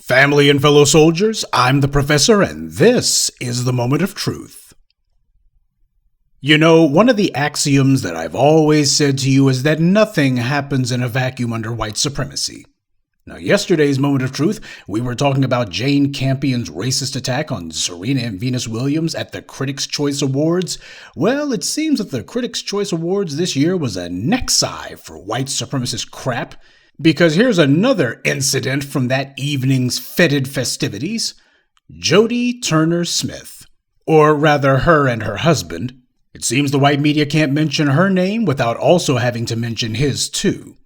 Family and fellow soldiers, I'm the Professor, and this is the Moment of Truth. You know, one of the axioms that I've always said to you is that nothing happens in a vacuum under white supremacy. Now, yesterday's Moment of Truth, we were talking about Jane Campion's racist attack on Serena and Venus Williams at the Critics' Choice Awards. Well, it seems that the Critics' Choice Awards this year was a necktie for white supremacist crap. Because here's another incident from that evening's fetid festivities. Jodie Turner-Smith, or rather her and her husband. It seems the white media can't mention her name without also having to mention his too.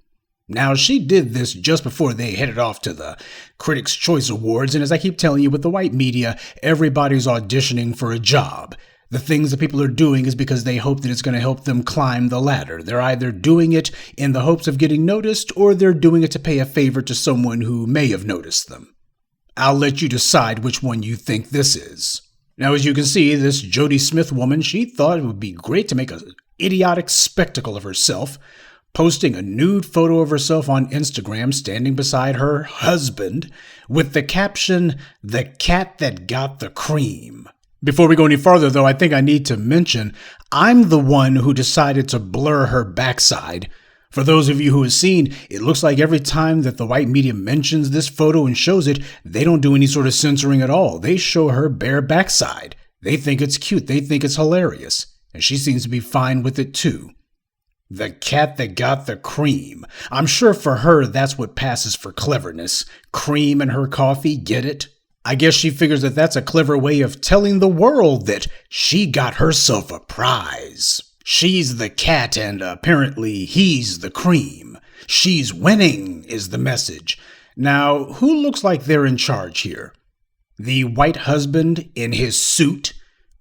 Now, she did this just before they headed off to the Critics' Choice Awards, and as I keep telling you, with the white media, everybody's auditioning for a job. The things that people are doing is because they hope that it's going to help them climb the ladder. They're either doing it in the hopes of getting noticed, or they're doing it to pay a favor to someone who may have noticed them. I'll let you decide which one you think this is. Now, as you can see, this Jodie Smith woman, she thought it would be great to make an idiotic spectacle of herself, posting a nude photo of herself on Instagram standing beside her husband with the caption, "The cat that got the cream." Before we go any farther, though, I think I need to mention, I'm the one who decided to blur her backside. For those of you who have seen, it looks like every time that the white media mentions this photo and shows it, they don't do any sort of censoring at all. They show her bare backside. They think it's cute. They think it's hilarious. And she seems to be fine with it, too. The cat that got the cream. I'm sure for her, that's what passes for cleverness. Cream in her coffee, get it? I guess she figures that that's a clever way of telling the world that she got herself a prize. She's the cat and apparently he's the cream. She's winning is the message. Now, who looks like they're in charge here? The white husband in his suit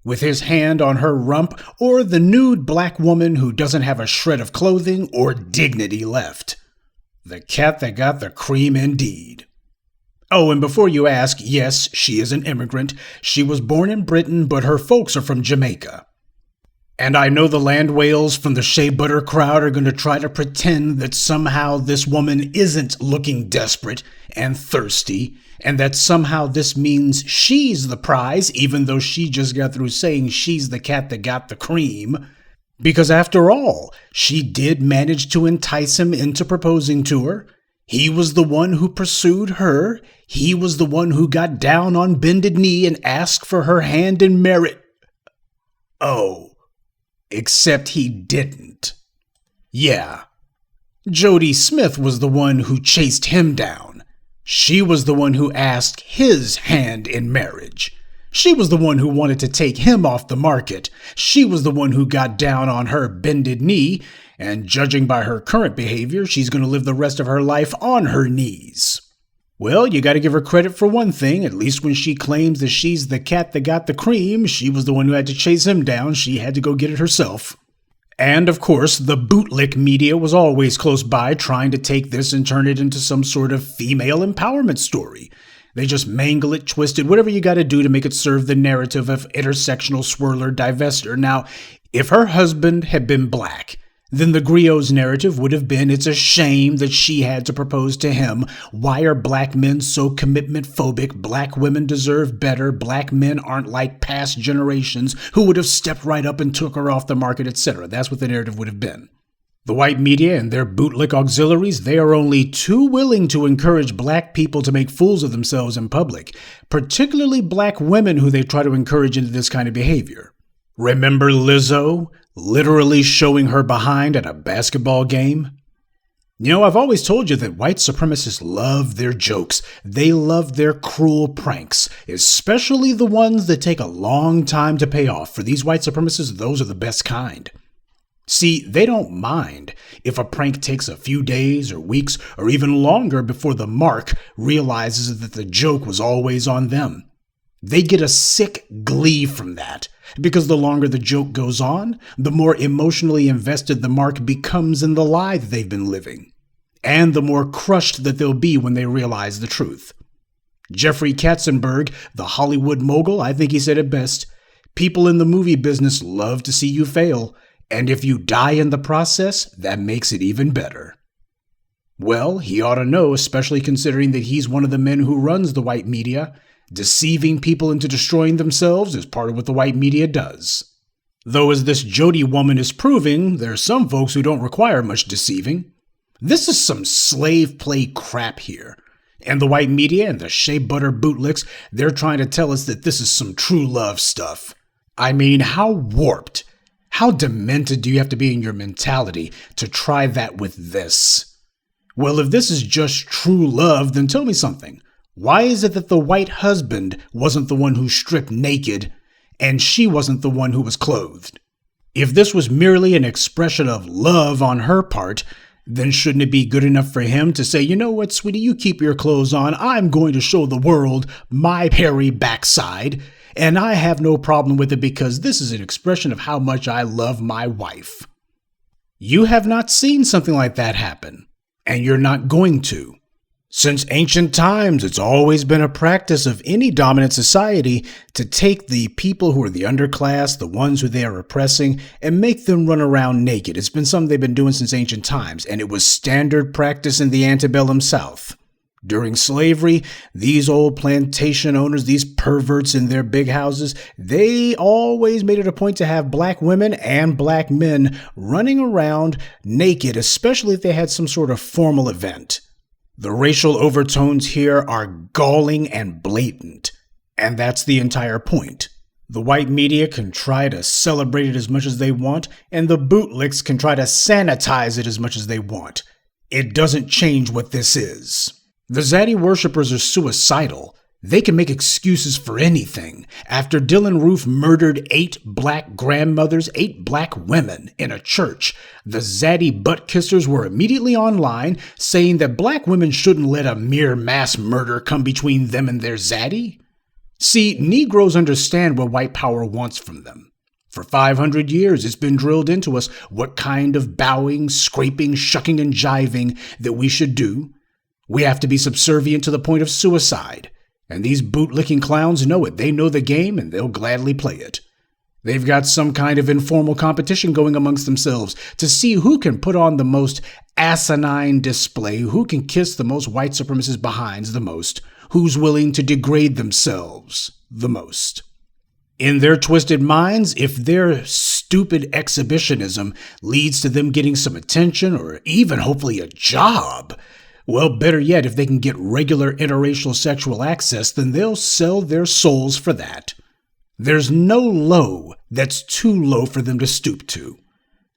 with his hand on her rump, or the nude black woman who doesn't have a shred of clothing or dignity left? The cat that got the cream indeed. Oh, and before you ask, yes, she is an immigrant. She was born in Britain, but her folks are from Jamaica. And I know the land whales from the shea butter crowd are going to try to pretend that somehow this woman isn't looking desperate and thirsty, and that somehow this means she's the prize, even though she just got through saying she's the cat that got the cream. Because after all, she did manage to entice him into proposing to her. He was the one who pursued her. He was the one who got down on bended knee and asked for her hand in marriage. Oh, except he didn't. Yeah, Jodie Smith was the one who chased him down. She was the one who asked his hand in marriage. She was the one who wanted to take him off the market. She was the one who got down on her bended knee, and judging by her current behavior, she's going to live the rest of her life on her knees. Well, you got to give her credit for one thing. At least when she claims that she's the cat that got the cream, she was the one who had to chase him down. She had to go get it herself. And, of course, the bootlick media was always close by trying to take this and turn it into some sort of female empowerment story. They just mangle it, twist it, whatever you got to do to make it serve the narrative of intersectional swirler divester. Now, if her husband had been black, then the griot's narrative would have been, it's a shame that she had to propose to him. Why are black men so commitment phobic? Black women deserve better. Black men aren't like past generations who would have stepped right up and took her off the market, etc. That's what the narrative would have been. The white media and their bootlick auxiliaries, they are only too willing to encourage black people to make fools of themselves in public, particularly black women who they try to encourage into this kind of behavior. Remember Lizzo literally showing her behind at a basketball game? You know, I've always told you that white supremacists love their jokes. They love their cruel pranks, especially the ones that take a long time to pay off. For these white supremacists, those are the best kind. See, they don't mind if a prank takes a few days or weeks or even longer before the mark realizes that the joke was always on them. They get a sick glee from that, because the longer the joke goes on, the more emotionally invested the mark becomes in the lie that they've been living, and the more crushed that they'll be when they realize the truth. Jeffrey Katzenberg, the Hollywood mogul, I think he said it best, people in the movie business love to see you fail, and if you die in the process, that makes it even better. Well, he ought to know, especially considering that he's one of the men who runs the white media. Deceiving people into destroying themselves is part of what the white media does. Though, as this Jodie woman is proving, there are some folks who don't require much deceiving. This is some slave play crap here. And the white media and the shea butter bootlicks, they're trying to tell us that this is some true love stuff. I mean, how warped, how demented do you have to be in your mentality to try that with this? Well, if this is just true love, then tell me something. Why is it that the white husband wasn't the one who stripped naked and she wasn't the one who was clothed? If this was merely an expression of love on her part, then shouldn't it be good enough for him to say, you know what, sweetie, you keep your clothes on. I'm going to show the world my hairy backside, and I have no problem with it because this is an expression of how much I love my wife. You have not seen something like that happen, and you're not going to. Since ancient times, it's always been a practice of any dominant society to take the people who are the underclass, the ones who they are oppressing, and make them run around naked. It's been something they've been doing since ancient times, and it was standard practice in the antebellum South. During slavery, these old plantation owners, these perverts in their big houses, they always made it a point to have black women and black men running around naked, especially if they had some sort of formal event. The racial overtones here are galling and blatant, and that's the entire point. The white media can try to celebrate it as much as they want, and the bootlicks can try to sanitize it as much as they want. It doesn't change what this is. The zaddy worshippers are suicidal. They can make excuses for anything. After Dylan Roof murdered 8 black grandmothers, 8 black women in a church, the zaddy butt kissers were immediately online saying that black women shouldn't let a mere mass murder come between them and their zaddy. See, Negroes understand what white power wants from them. For 500 years, it's been drilled into us what kind of bowing, scraping, shucking, and jiving that we should do. We have to be subservient to the point of suicide. And these bootlicking clowns know it. They know the game, and they'll gladly play it. They've got some kind of informal competition going amongst themselves to see who can put on the most asinine display, who can kiss the most white supremacist behinds the most, who's willing to degrade themselves the most. In their twisted minds, if their stupid exhibitionism leads to them getting some attention or even hopefully a job, well, better yet, if they can get regular interracial sexual access, then they'll sell their souls for that. There's no low that's too low for them to stoop to.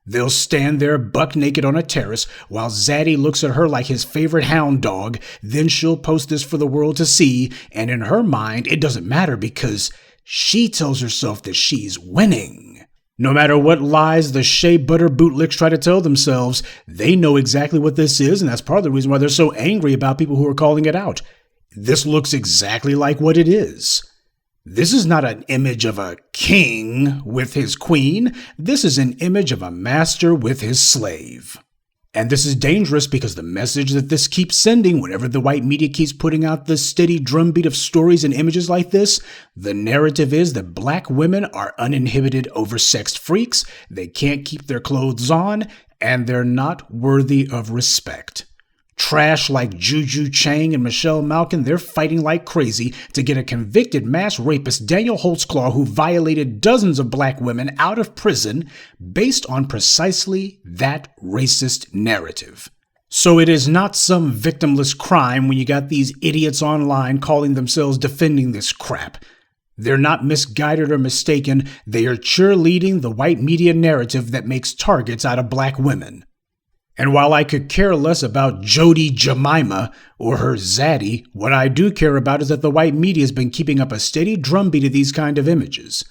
They'll stand there buck naked on a terrace while Zaddy looks at her like his favorite hound dog, then she'll post this for the world to see, and in her mind, it doesn't matter because she tells herself that she's winning. No matter what lies the shea butter bootlicks try to tell themselves, they know exactly what this is, and that's part of the reason why they're so angry about people who are calling it out. This looks exactly like what it is. This is not an image of a king with his queen. This is an image of a master with his slave. And this is dangerous because the message that this keeps sending whenever the white media keeps putting out this steady drumbeat of stories and images like this, the narrative is that black women are uninhibited oversexed freaks, they can't keep their clothes on, and they're not worthy of respect. Trash like Juju Chang and Michelle Malkin, they're fighting like crazy to get a convicted mass rapist, Daniel Holtzclaw, who violated dozens of black women, out of prison based on precisely that racist narrative. So it is not some victimless crime when you got these idiots online calling themselves defending this crap. They're not misguided or mistaken. They are cheerleading the white media narrative that makes targets out of black women. And while I could care less about Jodie Jemima or her zaddy, what I do care about is that the white media has been keeping up a steady drumbeat of these kind of images.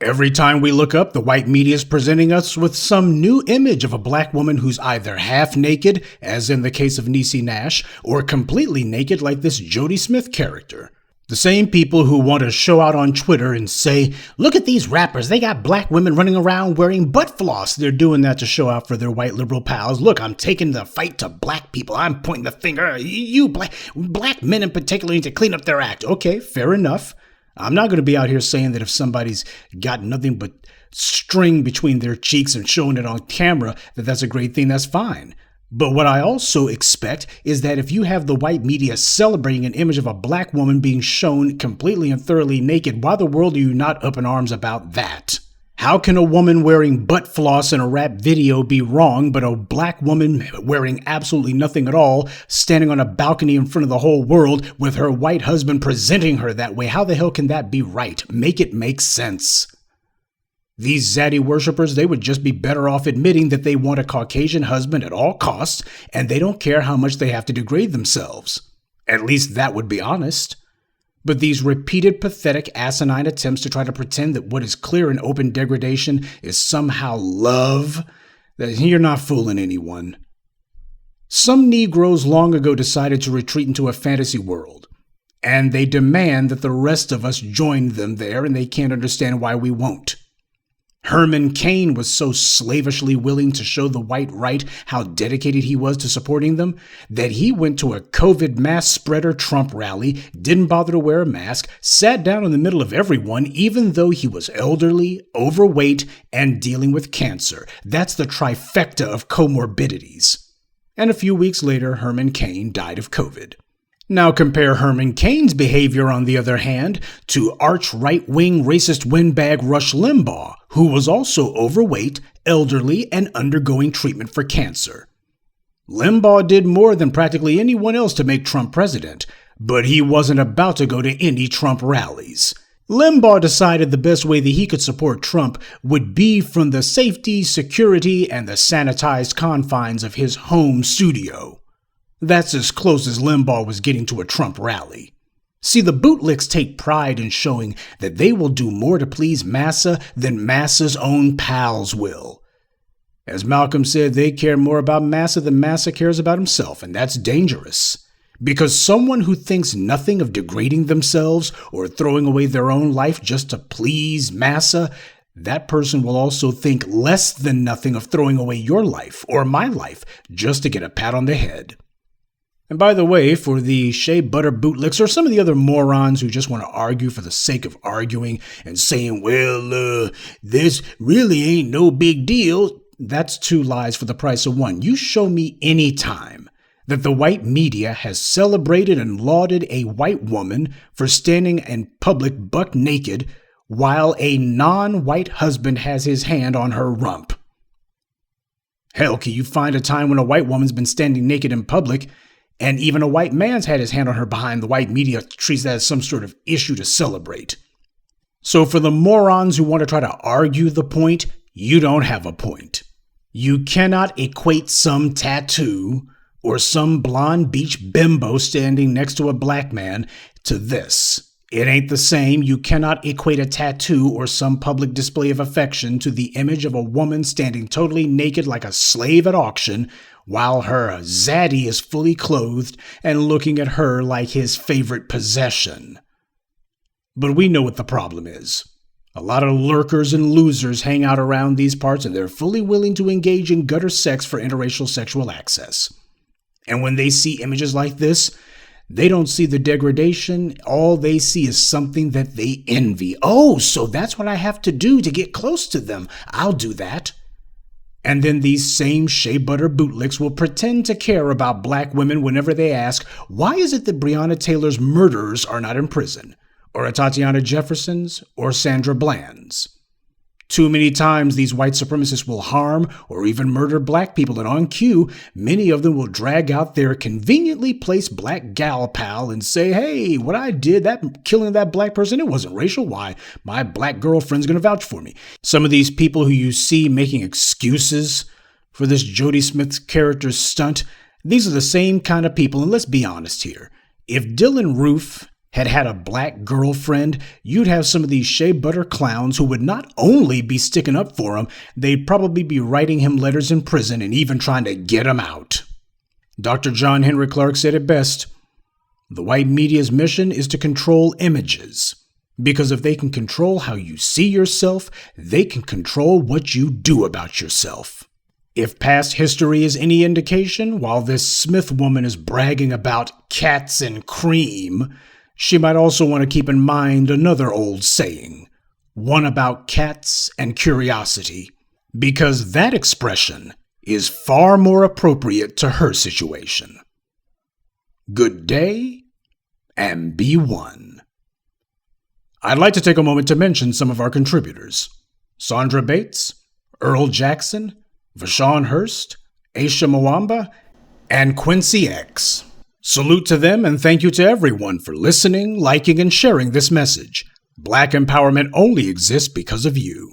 Every time we look up, the white media is presenting us with some new image of a black woman who's either half naked, as in the case of Niecy Nash, or completely naked like this Jodie Smith character. The same people who want to show out on Twitter and say, look at these rappers, they got black women running around wearing butt floss. They're doing that to show out for their white liberal pals. Look, I'm taking the fight to black people. I'm pointing the finger. You black men in particular need to clean up their act. Okay, fair enough. I'm not going to be out here saying that if somebody's got nothing but string between their cheeks and showing it on camera, that that's a great thing. That's fine. But what I also expect is that if you have the white media celebrating an image of a black woman being shown completely and thoroughly naked, why the world are you not up in arms about that? How can a woman wearing butt floss in a rap video be wrong, but a black woman wearing absolutely nothing at all, standing on a balcony in front of the whole world with her white husband presenting her that way? How the hell can that be right? Make it make sense. These zaddy worshippers, they would just be better off admitting that they want a Caucasian husband at all costs, and they don't care how much they have to degrade themselves. At least that would be honest. But these repeated, pathetic, asinine attempts to try to pretend that what is clear and open degradation is somehow love, that you're not fooling anyone. Some Negroes long ago decided to retreat into a fantasy world, and they demand that the rest of us join them there, and they can't understand why we won't. Herman Cain was so slavishly willing to show the white right how dedicated he was to supporting them that he went to a COVID mass spreader Trump rally, didn't bother to wear a mask, sat down in the middle of everyone, even though he was elderly, overweight, and dealing with cancer. That's the trifecta of comorbidities. And a few weeks later, Herman Cain died of COVID. Now compare Herman Cain's behavior, on the other hand, to arch-right-wing racist windbag Rush Limbaugh, who was also overweight, elderly, and undergoing treatment for cancer. Limbaugh did more than practically anyone else to make Trump president, but he wasn't about to go to any Trump rallies. Limbaugh decided the best way that he could support Trump would be from the safety, security, and the sanitized confines of his home studio. That's as close as Limbaugh was getting to a Trump rally. See, the bootlicks take pride in showing that they will do more to please Massa than Massa's own pals will. As Malcolm said, they care more about Massa than Massa cares about himself, and that's dangerous. Because someone who thinks nothing of degrading themselves or throwing away their own life just to please Massa, that person will also think less than nothing of throwing away your life or my life just to get a pat on the head. And by the way, for the shea butter bootlicks or some of the other morons who just want to argue for the sake of arguing and saying, well, this really ain't no big deal, that's two lies for the price of one. You show me any time that the white media has celebrated and lauded a white woman for standing in public buck naked while a non-white husband has his hand on her rump. Hell, can you find a time when a white woman's been standing naked in public and even a white man's had his hand on her behind? The white media treats that as some sort of issue to celebrate. So for the morons who want to try to argue the point, you don't have a point. You cannot equate some tattoo or some blonde beach bimbo standing next to a black man to this. It ain't the same. You cannot equate a tattoo or some public display of affection to the image of a woman standing totally naked like a slave at auction while her zaddy is fully clothed and looking at her like his favorite possession. But we know what the problem is. A lot of lurkers and losers hang out around these parts, and they're fully willing to engage in gutter sex for interracial sexual access. And when they see images like this, they don't see the degradation. All they see is something that they envy. Oh, so that's what I have to do to get close to them. I'll do that. And then these same shea butter bootlicks will pretend to care about black women whenever they ask, why is it that Breonna Taylor's murderers are not in prison? Or Tatiana Jefferson's? Or Sandra Bland's? Too many times these white supremacists will harm or even murder black people, and on cue, many of them will drag out their conveniently placed black gal pal and say, hey, what I did, that killing that black person, it wasn't racial. Why? My black girlfriend's going to vouch for me. Some of these people who you see making excuses for this Jodie Smith character's stunt, these are the same kind of people, and let's be honest here. If Dylan Roof had a black girlfriend, you'd have some of these shea butter clowns who would not only be sticking up for him, they'd probably be writing him letters in prison and even trying to get him out. Dr. John Henry Clark said it best. The white media's mission is to control images, because if they can control how you see yourself, they can control what you do about yourself. If past history is any indication, while this Smith woman is bragging about cats and cream, she might also want to keep in mind another old saying, one about cats and curiosity, because that expression is far more appropriate to her situation. Good day, and be one. I'd like to take a moment to mention some of our contributors: Sandra Bates, Earl Jackson, Vashon Hurst, Aisha Mwamba, and Quincy X. Salute to them and thank you to everyone for listening, liking, and sharing this message. Black empowerment only exists because of you.